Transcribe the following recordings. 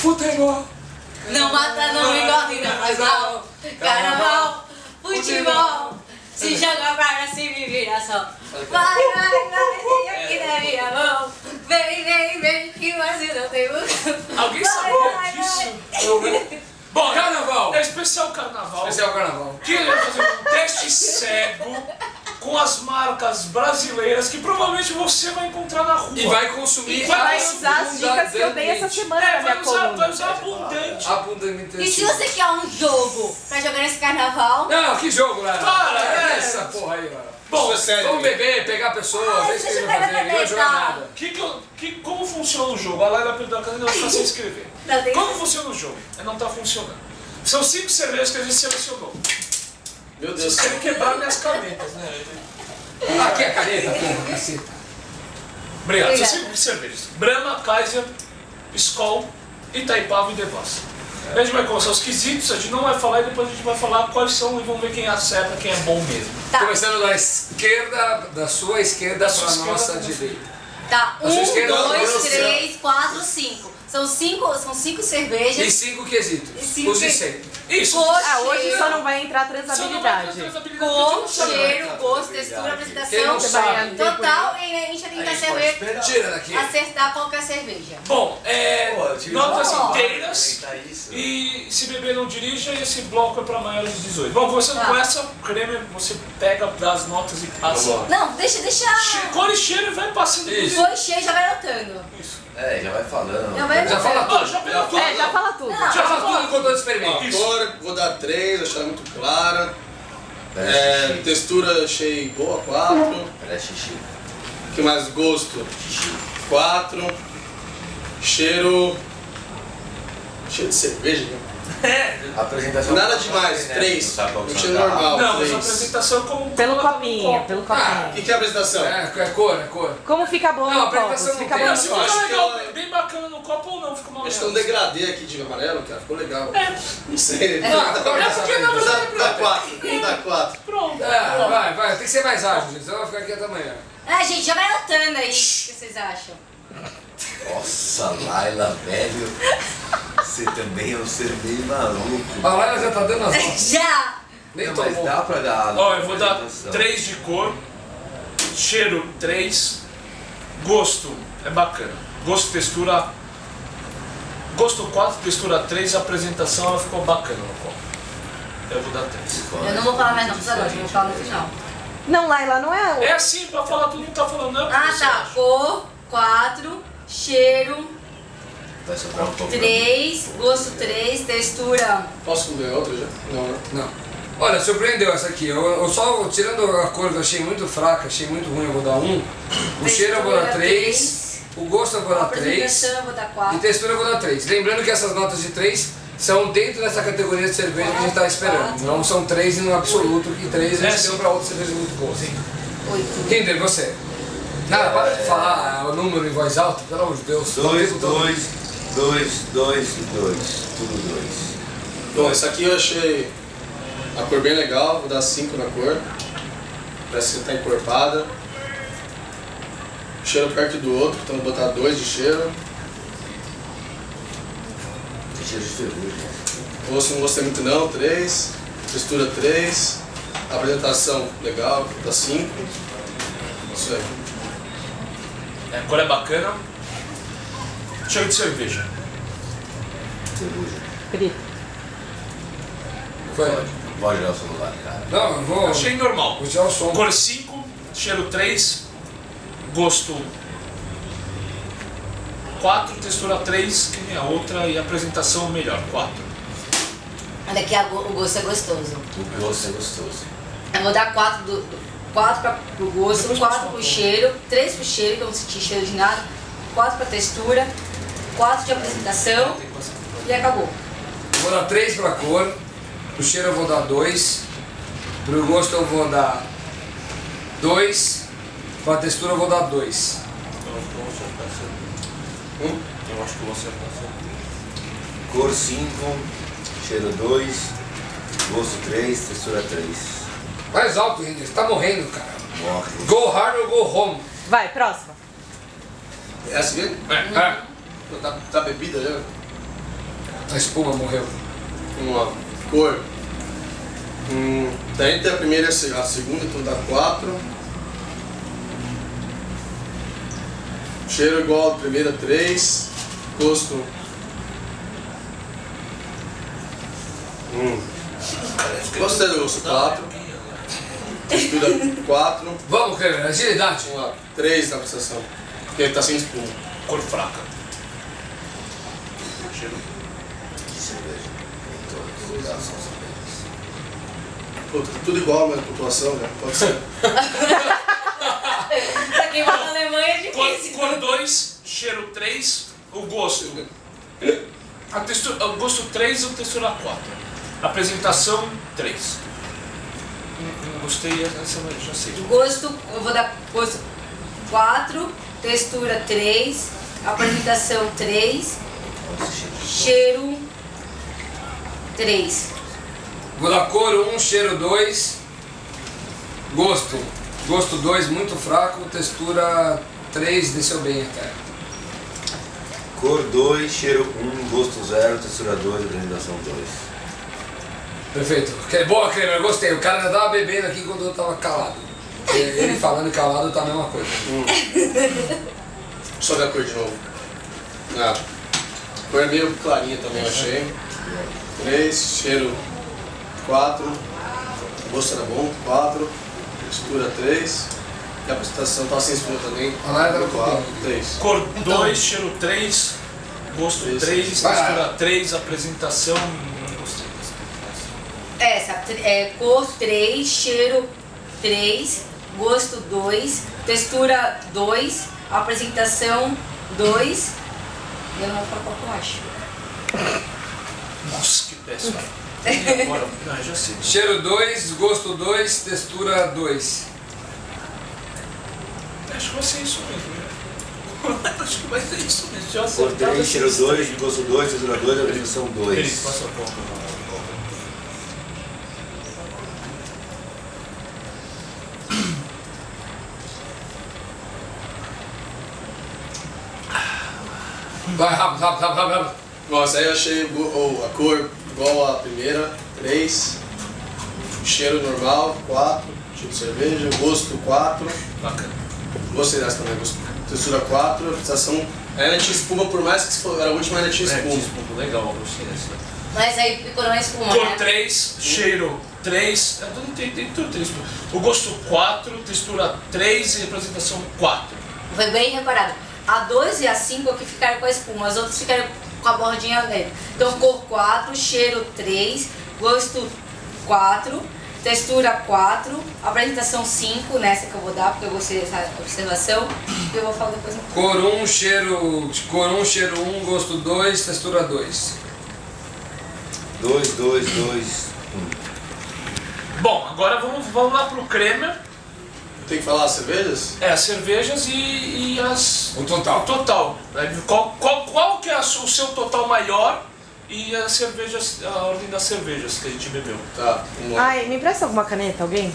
Futebol. Não mata, não engorda e não faz mal. Carnaval, futebol. Se joga praia, se me vira só. Vai, eu que der minha mão. Vem, que o Brasil não tem muito. Alguém sabia disso? Bom, carnaval. É especial carnaval. Especial carnaval. Que ele vai fazer um teste cego com as marcas brasileiras que provavelmente você vai encontrar na rua. E vai consumir. Vai usar as dicas que eu dei essa semana na minha coluna. Vai usar abundante. Abundante. E se você quer um jogo pra jogar nesse carnaval? Não, que jogo, Lara? Para, essa porra aí, Lara. Bom, Vamos beber, pegar pessoas, é isso que ele vai fazer, ninguém vai jogar nada. Como funciona o jogo? A Laila perdeu a casa e ela está sem inscrever. Como funciona o jogo? Não está funcionando. São 5 cervejas que a gente selecionou. Meu Deus. Vocês querem quebrar minhas canetas, né? Aqui é a caneta, porra, caceta. Obrigado. São 5 cervejas. Brahma, Kaiser, Skol, Itaipava e Devassa. A gente vai começar os quesitos, a gente não vai falar e depois a gente vai falar quais são e vamos ver quem acerta, quem é bom mesmo. Tá. Começando da esquerda, da sua esquerda para a nossa direita. Tá, A sua 1, esquerda, 2, você. 3, 4, 5. São 5 cervejas. E 5 quesitos. E cinco Os de que- sempre. Isso. Hoje só não vai entrar transabilidade. Cor, cheiro, gosto, textura, Quem apresentação, não sabe. total, e a gente vai tentar saber Tira daqui. acertar qual que é a cerveja. Bom, notas Ó. inteiras e se beber não dirija e esse bloco é para maiores de 18. Bom, começando Tá. com essa, creme você pega das notas e passa. Não, deixa. Cor e cheiro e vai passando. Isso. Cor e cheiro já vai anotando. Isso. Já vai falando. Já vai Já fala anotando. tudo. Já pegou tudo. Já fala tudo. Não. Já fala tudo enquanto eu experimento. Isso. Cor, vou dar 3, achei ela muito clara. Parece xixi. Textura achei boa, 4. Parece xixi. O que mais? Gosto, Xixi. 4. Cheiro. Cheiro de cerveja, né? Apresentação. Nada demais, 3. Um cheiro normal, Não, mas a 3. apresentação é como. Pelo como copinho, copo. pelo O copinho. que é a apresentação? É cor, é cor. Como fica bom Não, a no copo? apresentação Fica não bom tem. no Se copo. fica acho que legal, ela- bem bacana no copo ou não, fica uma Acho que tem um merda. degradê aqui de amarelo, cara. Ficou legal. É, Não sei. Não, agora já porque na verdade Dá 4. Dá 4. pronto. vai, tem que ser mais ágil, gente, senão vai ficar aqui até amanhã. Gente, já vai anotando aí o que vocês acham. Nossa, Laila, velho. Você também é um ser meio maluco. A Laila já tá dando as notas. Já! Nem Não, mas tomou. dá pra dar. Ó, eu vou dar apresentação. 3 de cor, cheiro 3, gosto é bacana, gosto, textura, gosto 4, textura 3, a apresentação ela ficou bacana no copo. Eu vou dar 3. Eu não vou falar mais não, precisa agora, eu vou falar no final. Não, Laila, não é É assim, pra falar tudo, não tá falando, não é porque você Tá. acha. Cor, 4, cheiro, Vai sobrar um pouco. 3, gosto 3, textura. Posso comer outra já? Não, né? Não. Olha, surpreendeu essa aqui. Eu só, tirando a cor que eu achei muito fraca, achei muito ruim, eu vou dar 1. O cheiro eu vou dar 3. O gosto eu vou dar 3. Apresentação eu vou dar E 4. textura eu vou dar 3. Lembrando que essas notas de 3 são dentro dessa categoria de cerveja que a gente está esperando. Não são 3 no absoluto, que 3 a gente tem para outras cervejas muito boas. 8. Kinder, você? Nada, para de falar o número em voz alta, pelo amor de Deus. 2, 2, 2, 2 e 2. Tudo 2. Bom, essa aqui eu achei a cor bem legal, vou dar 5 na cor. Parece que tá encorpada. Cheiro perto do outro, então vou botar 2 de cheiro. Cheiro de cerveja. Gosto não gostei muito não, 3. Textura 3. Apresentação legal, dá 5. Isso aí. É, a cor é bacana, cheiro de cerveja. Cerveja. Grito. Vai. Pode olhar o celular, cara. Não, eu vou. Achei normal. Vou tirar o som. Cor 5, cheiro 3, gosto 4, textura 3, que nem a outra, e apresentação melhor, 4. Olha aqui, o gosto é gostoso. O gosto é gostoso. Eu vou dar 4 pro gosto, Depois 4 passa pro um cheiro, 3 pro cheiro, que eu não senti cheiro de nada, 4 pra textura, 4 de apresentação e acabou. Eu vou dar 3 pra cor. Pro cheiro eu vou dar 2. Pro gosto eu vou dar 2. Pra textura eu vou dar 2. Eu acho que você tá Cor 5, cheiro 2, gosto 3, textura 3. Mais alto, Rinder. Você tá morrendo, cara. Morre. Go hard or go home. Vai, próxima. Essa aqui? É. Tá bebida já? A espuma morreu. Vamos lá. Cor. Daí tem a primeira e a segunda, então dá 4. Cheiro igual a primeira, 3. Gosto. Gostei do gosto, 4. Textura 4. Vamos, Klemer, agilidade. Vamos lá. 3 na prestação. Porque ele tá sem espuma. Cor fraca. Cheiro. Cerveja. Todas são cervejas. Pô, tá tudo igual, mas a pontuação, né? Pode ser. Pra quem vai na Alemanha é difícil. Cor 2, cheiro 3, o gosto. A textura, o gosto 3 e a textura 4. Apresentação 3. Gostei, essa eu já sei. Gosto, eu vou dar gosto 4, textura 3, apresentação 3, cheiro 3. Vou dar cor 1, cheiro 2. Gosto. Gosto 2, muito fraco. Textura 3, desceu bem até. Cor 2, cheiro 1, gosto 0, textura 2, apresentação 2. Perfeito. Boa, Klemer, gostei. O cara já tava bebendo aqui quando eu tava calado. Ele falando calado tá a mesma coisa. Só ver a cor de novo. A cor é meio clarinha também, eu achei. 3, cheiro 4. Gosto era bom, 4. Textura 3. E a apresentação tá sem espuma também. A Lara tava 4, copiando. 3. Cor 2, cheiro 3, gosto 3, textura 3, apresentação. Não gostei. Essa é cor 3, cheiro 3, gosto 2, textura 2, apresentação 2. Eu não vou falar qual que eu acho. Nossa, que péssimo. E agora? Não, eu já sei. Cheiro 2, gosto 2, textura 2. Acho que vai ser isso mesmo. Acho que vai ser isso mesmo. Já Cor acertado 3, cheiro esses 2, gosto 2, textura 2, apresentação Ele 2. passa a pouco. Vai, rápido. Nossa, aí eu achei a cor igual a primeira, 3. Cheiro normal, 4. Tipo de cerveja. Gosto 4. Bacana. Gostei dessa também. Textura 4. Apresentação. Ainda tinha espuma, por mais que era a última, ainda tinha espuma. Legal, gostei dessa. Mas aí ficou na espuma, Cor né? 3, cheiro 3, tem tudo 3. O gosto 4, textura 3 e apresentação 4. Foi bem reparado. A 2 e a 5 aqui ficaram com a espuma, as outras ficaram com a bordinha dentro. Então cor 4, cheiro 3, gosto 4, textura 4, apresentação 5, nessa que eu vou dar, porque eu gostei dessa observação. E eu vou falar depois. Cor 1, cheiro 1, gosto 2, textura 2. 2, 2, 2, 1. Bom, agora vamos lá pro Klemer. Tem que falar as cervejas? As cervejas e as... O total. O total. Qual que é o seu total maior e as cervejas, a ordem das cervejas que a gente bebeu? Tá, vamos lá. Ai, me empresta alguma caneta, alguém?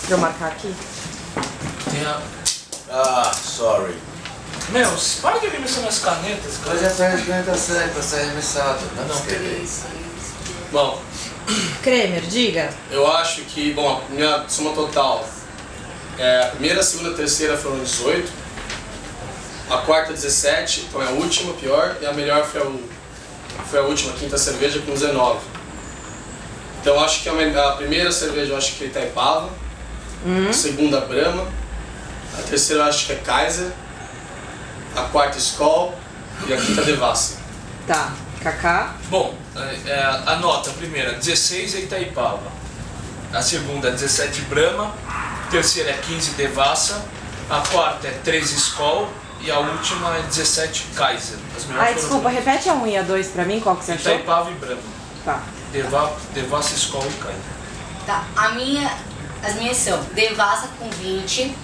Pra eu marcar aqui? Tem a... Ah, sorry. Meu, para de arremessar minhas canetas, cara. Mas já tá arremessado certo, pra ser arremessado. Não escrever. Bom, Klemer, diga. eu acho que, bom, a minha soma total, a primeira, a segunda e a terceira foram 18, a quarta 17, então é a última, pior, e a melhor foi a última, a quinta cerveja com 19. Então eu acho que a primeira cerveja eu acho que é Itaipava, a segunda Brahma, a terceira eu acho que é Kaiser, a quarta Skol e a quinta Devassa. Tá. Kaká. Bom, a nota, a primeira, 16 é Itaipava. A segunda, 17 Brahma. A terceira é 15 Devassa. A quarta é 3 Skol. E a última é 17 Kaiser. As melhores Ai, foram desculpa, repete a 1 e a 2 pra mim, qual que você achou? Itaipava e Brahma. Tá. Devassa, Skol e Kaiser. Tá, as minhas são Devassa com 20,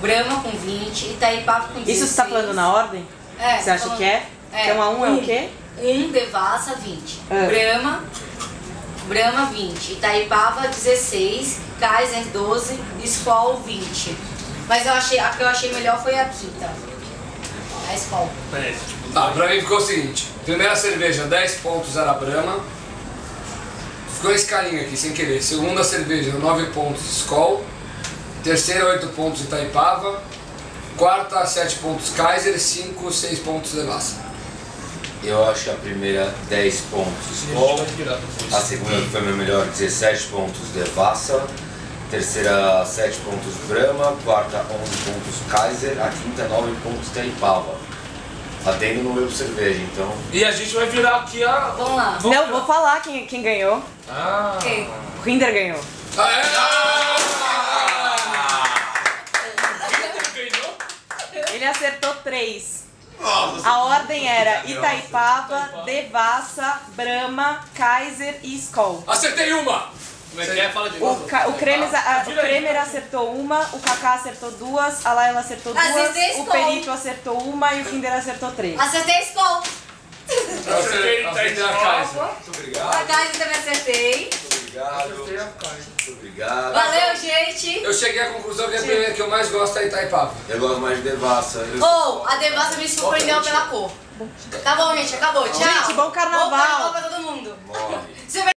Brahma com 20, Itaipava com 16. Isso você tá falando na ordem? É. Você acha que é? Então a 1 é o quê? 1, Devassa 20, Brahma 20, Itaipava 16, Kaiser 12, Skol 20. Mas a que eu achei melhor foi a quinta. A Skol. Tipo, Tá, pra mim ficou o seguinte. Primeira cerveja, 10 pontos era Brahma. Ficou a escalinha aqui, sem querer. Segunda cerveja, 9 pontos Skol. Terceira, 8 pontos Itaipava. Quarta, 7 pontos Kaiser. 5, 6 pontos Devassa. Eu acho que a primeira 10 pontos Skol. A segunda, que foi meu melhor, 17 pontos Devassa. Terceira, 7 pontos Brahma. Quarta, 11 pontos Kaiser. A quinta, 9 pontos Itaipava. Adendo no meu cerveja, então. E a gente vai virar aqui a. Vamos lá. Não, vou falar quem ganhou. Ah. Ok. O Rinder ganhou. Ele acertou 3. A ordem era Itaipava, Devassa, Brahma, Kaiser e Skol. Acertei uma! Como é que é? Fala de O novo. Kremer acertou uma, o Kaká acertou 2, a Laila acertou 2, Acertei o Skol. Perito acertou uma e o Kinder acertou 3. Acertei Skol. Acertei a Kaiser. Muito obrigado. A Kaiser também acertei. Muito obrigado. Muito obrigado. Valeu, gente. Eu cheguei à conclusão que a primeira que eu mais gosto é Itaipava. Eu gosto mais de Devassa. Ou, a Devassa me surpreendeu pela cor. Tá bom, gente. Acabou. Tchau. Gente, bom carnaval. Bom carnaval pra todo mundo. Morre. Você vai